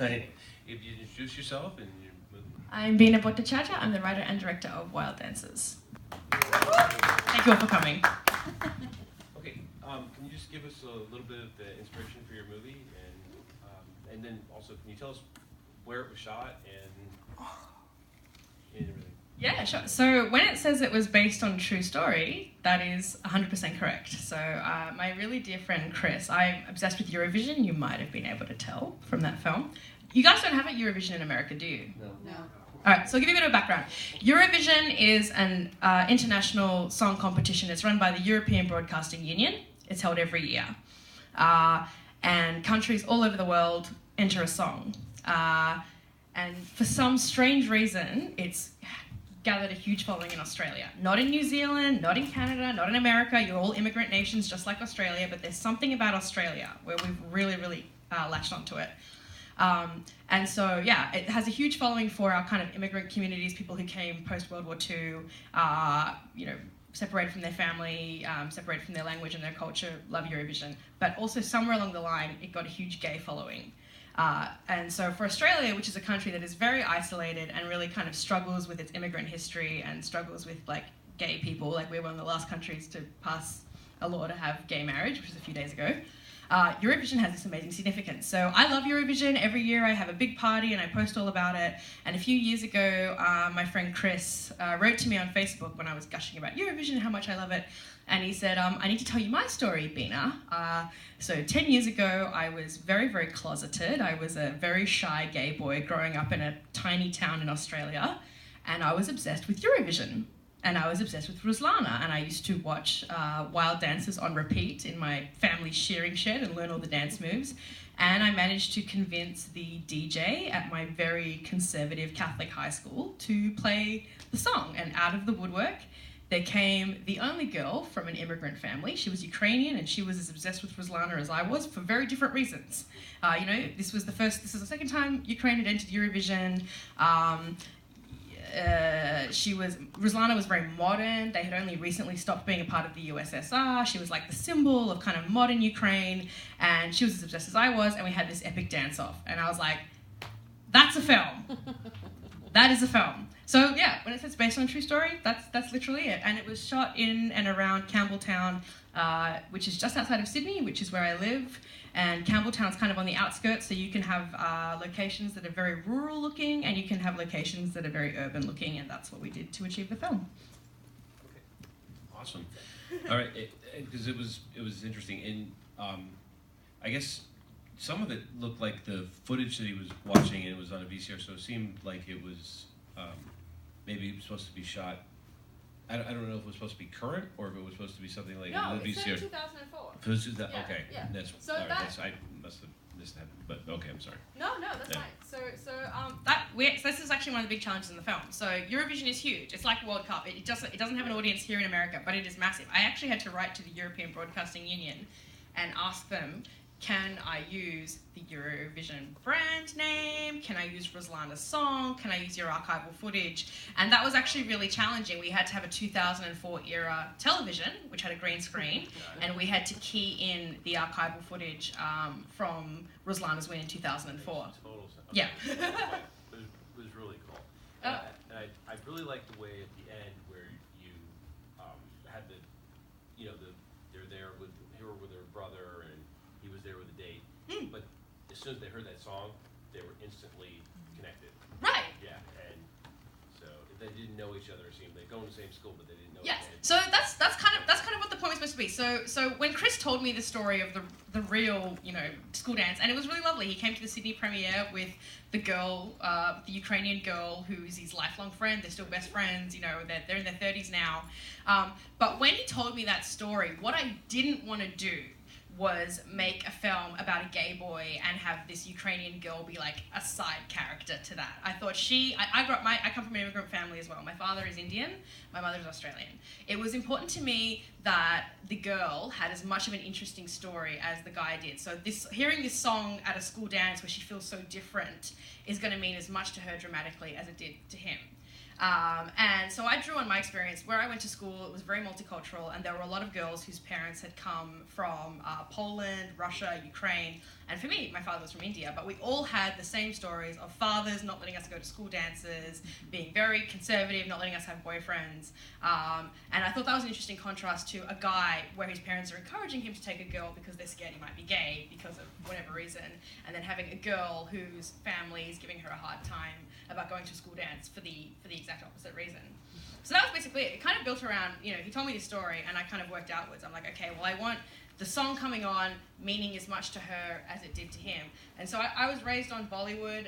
If you introduce yourself and your movie. I'm Bina Bhattacharya. I'm the writer and director of Wild Dances. Thank you all for coming. Okay, can you just give us a little bit of the inspiration for your movie, and then also can you tell us where it was shot and everything? Yeah, sure. So when it says it was based on a true story, that is 100% correct. So my really dear friend Chris, I'm obsessed with Eurovision. You might have been able to tell from that film. You guys don't have a Eurovision in America, do you? No. All right, so I'll give you a bit of background. Eurovision is an international song competition. It's run by the European Broadcasting Union. It's held every year. And countries all over the world enter a song. And for some strange reason, it's gathered a huge following in Australia. Not in New Zealand, not in Canada, not in America. You're all immigrant nations just like Australia, but there's something about Australia where we've really latched onto it. And so, yeah, it has a huge following for our kind of immigrant communities, people who came post-World War II, separated from their family, separated from their language and their culture, love Eurovision. But also somewhere along the line, it got a huge gay following. And so for Australia, which is a country that is very isolated and really kind of struggles with its immigrant history and struggles with like gay people, like we're one of the last countries to pass a law to have gay marriage, which was a few days ago. Eurovision has this amazing significance. So I love Eurovision. Every year I have a big party and I post all about it. And a few years ago, my friend Chris wrote to me on Facebook when I was gushing about Eurovision and how much I love it. And he said, I need to tell you my story, Bina. So 10 years ago, I was very closeted. I was a very shy gay boy growing up in a tiny town in Australia. And I was obsessed with Eurovision. And I was obsessed with Ruslana, and I used to watch Wild Dances on repeat in my family's shearing shed and learn all the dance moves. And I managed to convince the DJ at my very conservative Catholic high school to play the song. And out of the woodwork, there came the only girl from an immigrant family. She was Ukrainian, and she was as obsessed with Ruslana as I was for very different reasons. This is the second time Ukraine had entered Eurovision. Ruslana was very modern. They had only recently stopped being a part of the USSR. She was like the symbol of kind of modern Ukraine, and she was as obsessed as I was, and we had this epic dance-off. And I was like, that's a film. That is a film. So yeah, when it says based on a true story, that's literally it. And it was shot in and around Campbelltown, which is just outside of Sydney, which is where I live. And Campbelltown's kind of on the outskirts, so you can have locations that are very rural looking, and you can have locations that are very urban looking, and that's what we did to achieve the film. Okay, awesome. All right, because it was interesting, and I guess some of it looked like the footage that he was watching, and it was on a VCR, so it seemed like it was maybe it was supposed to be shot. I don't know if it was supposed to be current or if it was supposed to be something like no, the VCR. No, it's 2004. It was okay. Yeah. That's so right, that, I must have missed that, but okay, I'm sorry. No, that's fine. So this is actually one of the big challenges in the film. So Eurovision is huge. It's like a World Cup. It doesn't have an audience here in America, but it is massive. I actually had to write to the European Broadcasting Union and ask them, can I use the Eurovision brand name? Can I use Ruslana's song? Can I use your archival footage? And that was actually really challenging. We had to have a 2004 era television, which had a green screen, and we had to key in the archival footage from Ruslana's win in 2004. Total sense. Okay. Yeah. It was really cool. And I really liked the way at the end where you had they're there with her brother and he was there with a date. But as soon as they heard that song, they were instantly connected. Right. Yeah, and so they didn't know each other. It seemed they go in the same school, but they didn't know. Yeah. each other. So that's kind of what the point was supposed to be. So when Chris told me the story of the real school dance, and it was really lovely. He came to the Sydney premiere with the girl, the Ukrainian girl who's his lifelong friend. They're still best friends. They're in their 30s now. But when he told me that story, what I didn't want to do was make a film about a gay boy and have this Ukrainian girl be like a side character to that. I thought I come from an immigrant family as well. My father is Indian, my mother is Australian. It was important to me that the girl had as much of an interesting story as the guy did. So hearing this song at a school dance where she feels so different is going to mean as much to her dramatically as it did to him. And so I drew on my experience. Where I went to school, it was very multicultural, and there were a lot of girls whose parents had come from Poland, Russia, Ukraine, And for me, my father was from India, but we all had the same stories of fathers not letting us go to school dances, being very conservative, not letting us have boyfriends. And I thought that was an interesting contrast to a guy where his parents are encouraging him to take a girl because they're scared he might be gay because of whatever reason, and then having a girl whose family is giving her a hard time about going to a school dance for the exact opposite reason. So that was basically it. It kind of built around, he told me this story and I kind of worked outwards. I'm like, okay, well, I want the song coming on meaning as much to her as it did to him. And so I was raised on Bollywood.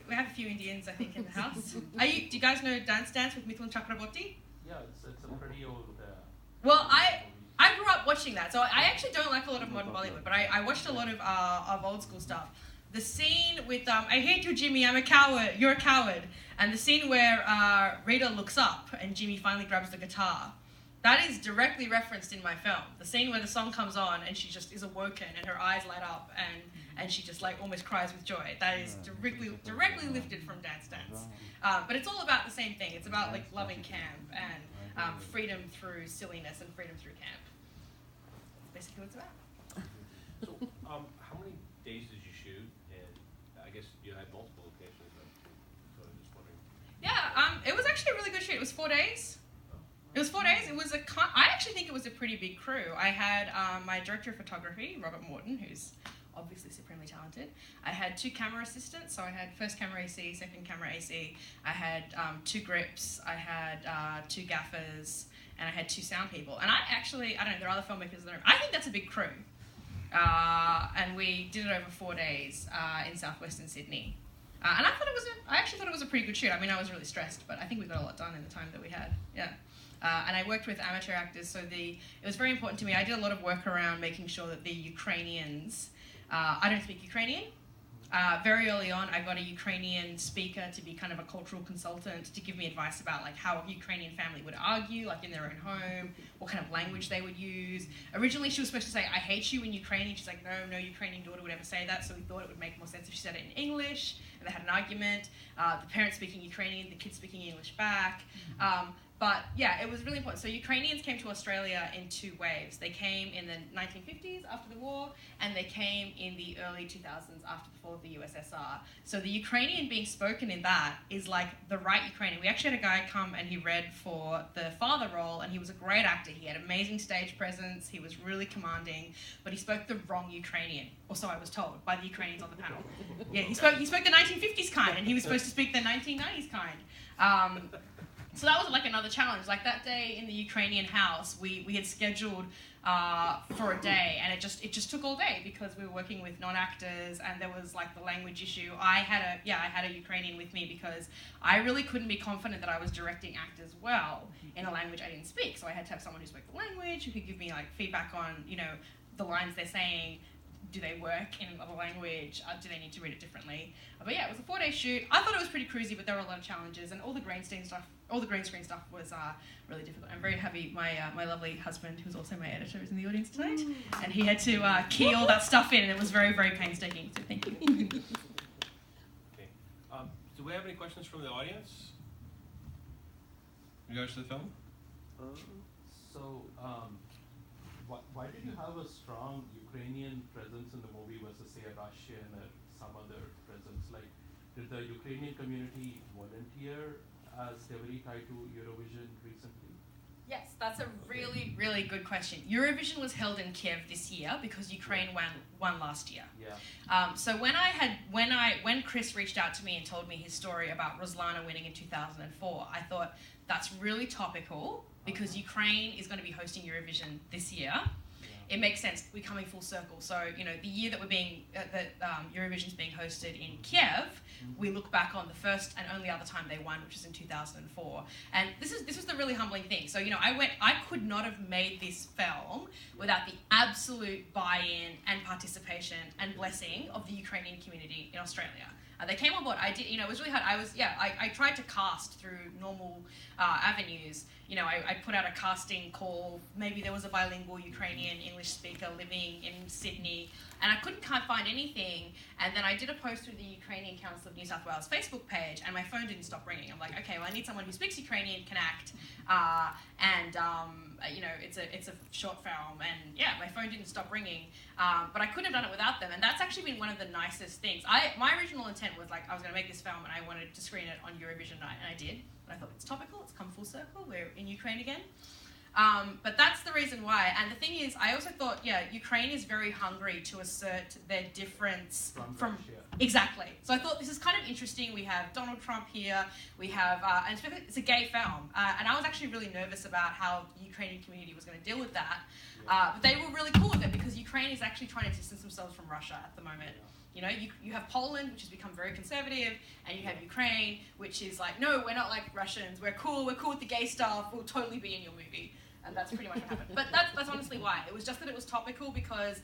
We have a few Indians, I think, in the house. Do you guys know Dance with Mithun Chakraborty? Yeah, it's a pretty old... Well, I grew up watching that, so I actually don't like a lot of modern Bollywood, but I watched a lot of old school stuff. The scene with, I hate you, Jimmy, I'm a coward, you're a coward, and the scene where Rita looks up and Jimmy finally grabs the guitar, that is directly referenced in my film. The scene where the song comes on and she just is awoken and her eyes light up and she just like almost cries with joy. That is directly lifted from Dance. But it's all about the same thing. It's about like loving camp and freedom through silliness and freedom through camp. That's basically what it's about. So, how many days did you shoot? And I guess you had multiple locations, so I'm just wondering. Yeah, it was actually a really good shoot. It was 4 days. It was 4 days. It was I actually think it was a pretty big crew. I had my director of photography, Robert Morton, who's obviously supremely talented. I had 2 camera assistants, so I had first camera AC, second camera AC. I had 2 grips. I had 2 gaffers, and I had 2 sound people. And I don't know, there are other filmmakers in the room. I think that's a big crew. And we did it over 4 days in southwestern Sydney. And I actually thought it was a pretty good shoot. I mean, I was really stressed, but I think we got a lot done in the time that we had. Yeah. And I worked with amateur actors, so it was very important to me. I did a lot of work around making sure that the Ukrainians, I don't speak Ukrainian. Very early on, I got a Ukrainian speaker to be kind of a cultural consultant to give me advice about like how a Ukrainian family would argue, like in their own home, what kind of language they would use. Originally, she was supposed to say, I hate you in Ukrainian. She's like, no Ukrainian daughter would ever say that, so we thought it would make more sense if she said it in English, and they had an argument. The parents speaking Ukrainian, the kids speaking English back. But yeah, it was really important. So Ukrainians came to Australia in 2 waves. They came in the 1950s after the war, and they came in the early 2000s after the fall of the USSR. So the Ukrainian being spoken in that is like the right Ukrainian. We actually had a guy come and he read for the father role, and he was a great actor. He had amazing stage presence. He was really commanding, but he spoke the wrong Ukrainian, or so I was told by the Ukrainians on the panel. Yeah, he spoke the 1950s kind, and he was supposed to speak the 1990s kind. So that was like another challenge. Like that day in the Ukrainian house, we had scheduled for a day, and it just took all day because we were working with non-actors, and there was like the language issue. I had a Ukrainian with me because I really couldn't be confident that I was directing actors well in a language I didn't speak. So I had to have someone who spoke the language, who could give me like feedback on the lines they're saying. Do they work in another language? Do they need to read it differently? But yeah, it was a 4-day shoot. I thought it was pretty cruisy, but there were a lot of challenges, and all the green screen stuff was really difficult. I'm very happy my lovely husband, who's also my editor, is in the audience tonight, and he had to key all that stuff in, and it was very, very painstaking. So thank you. Okay. Do we have any questions from the audience in regards to the film? Why did you have a strong Ukrainian presence in the movie versus, say, a Russian or some other presence? Like, did the Ukrainian community volunteer as heavily tied to Eurovision recently? Yes, that's a really, really good question. Eurovision was held in Kiev this year because Ukraine won last year. Yeah. So when Chris reached out to me and told me his story about Ruslana winning in 2004, I thought that's really topical because Ukraine is going to be hosting Eurovision this year. It makes sense. We're coming full circle. So, the year that Eurovision's being hosted in Kiev, we look back on the first and only other time they won, which was in 2004. And this was the really humbling thing. So, I could not have made this film without the absolute buy-in and participation and blessing of the Ukrainian community in Australia. They came on board. I did, it was really hard. I tried to cast through normal avenues. I put out a casting call. Maybe there was a bilingual Ukrainian English speaker living in Sydney, and I can't find anything. And then I did a post through the Ukrainian Council of New South Wales Facebook page, and my phone didn't stop ringing. I'm like, okay, well, I need someone who speaks Ukrainian, can act, and you know, it's a short film, and yeah, my phone didn't stop ringing, but I couldn't have done it without them, and that's actually been one of the nicest things. My original intent was like, I was going to make this film, and I wanted to screen it on Eurovision night, and I did. And I thought, it's topical, it's come full circle, we're in Ukraine again. But that's the reason why. And the thing is, I also thought, yeah, Ukraine is very hungry to assert their difference from Russia. Exactly. So I thought this is kind of interesting. We have Donald Trump here. We have, and it's a gay film. And I was actually really nervous about how the Ukrainian community was going to deal with that. But they were really cool with it because Ukraine is actually trying to distance themselves from Russia at the moment. You know, you have Poland, which has become very conservative, and you have Ukraine, which is like, no, we're not like Russians. We're cool with the gay stuff. We'll totally be in your movie. And that's pretty much what happened. But that's honestly why. It was just that it was topical because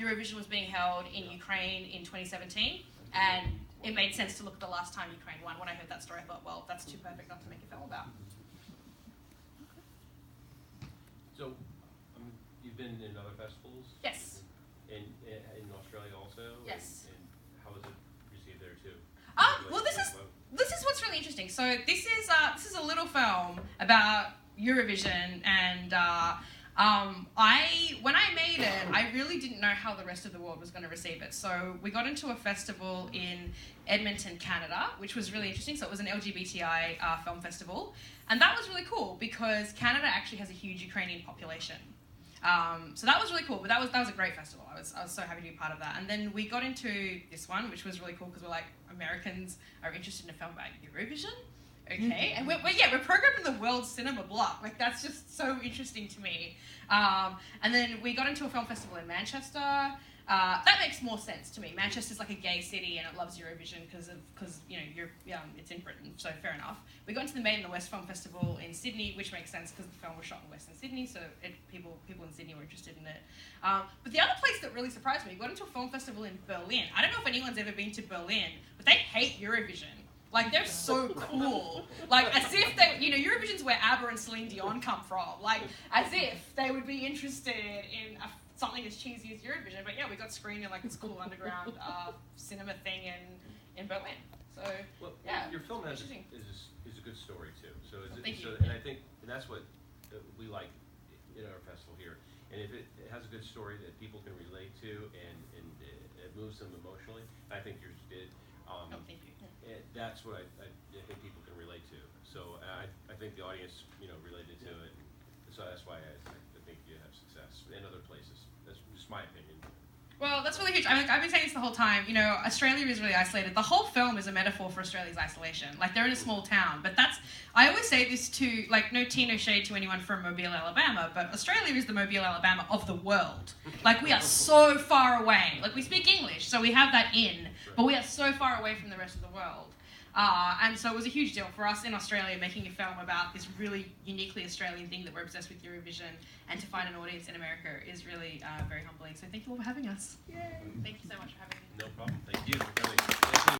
Eurovision was being held in Ukraine in 2017, and it made sense to look at the last time Ukraine won. When I heard that story, I thought, well, that's too perfect not to make a film about. So, you've been in other festivals? Yes. In Australia also? Yes. And how was it received there too? Well, this is what's really interesting. So this is a little film about Eurovision, and when I made it, I really didn't know how the rest of the world was going to receive it. So we got into a festival in Edmonton, Canada, which was really interesting. So it was an LGBTI film festival, and that was really cool because Canada actually has a huge Ukrainian population. So that was really cool, but that was a great festival. I was so happy to be part of that. And then we got into this one, which was really cool because we're like, Americans are interested in a film about Eurovision. Okay, and we're programmed in the world cinema block. Like, that's just so interesting to me. And then we got into a film festival in Manchester. That makes more sense to me. Manchester's like a gay city and it loves Eurovision because you know it's in Britain, so fair enough. We got into the Made in the West Film Festival in Sydney, which makes sense because the film was shot in Western Sydney, so people in Sydney were interested in it. But the other place that really surprised me, we got into a film festival in Berlin. I don't know if anyone's ever been to Berlin, but they hate Eurovision. Like, they're so cool. Like, as if they, you know, Eurovision's where ABBA and Celine Dion come from. Like, as if they would be interested in something as cheesy as Eurovision. But yeah, we got screened in like this cool underground cinema thing in Berlin. So, well, yeah. Your film is a good story too. So, Thank you. And I think that's what we like in our festival here. And if it has a good story that people can relate to and it moves them emotionally, I think yours did. Thank you. That's what I think people can relate to. So I think the audience, related to it. So that's why I think you have success in other places. That's just my opinion. Well, that's really huge. I mean, I've been saying this the whole time. You know, Australia is really isolated. The whole film is a metaphor for Australia's isolation. Like, they're in a small town. But I always say this to, like, no tea, no shade to anyone from Mobile, Alabama, but Australia is the Mobile, Alabama of the world. Like, we are so far away. Like, we speak English, so we have that in, but we are so far away from the rest of the world. And so it was a huge deal for us in Australia making a film about this really uniquely Australian thing that we're obsessed with Eurovision, and to find an audience in America is really very humbling. So thank you all for having us. Yay! Thank you so much for having me. No problem. Thank you for coming. Thank you.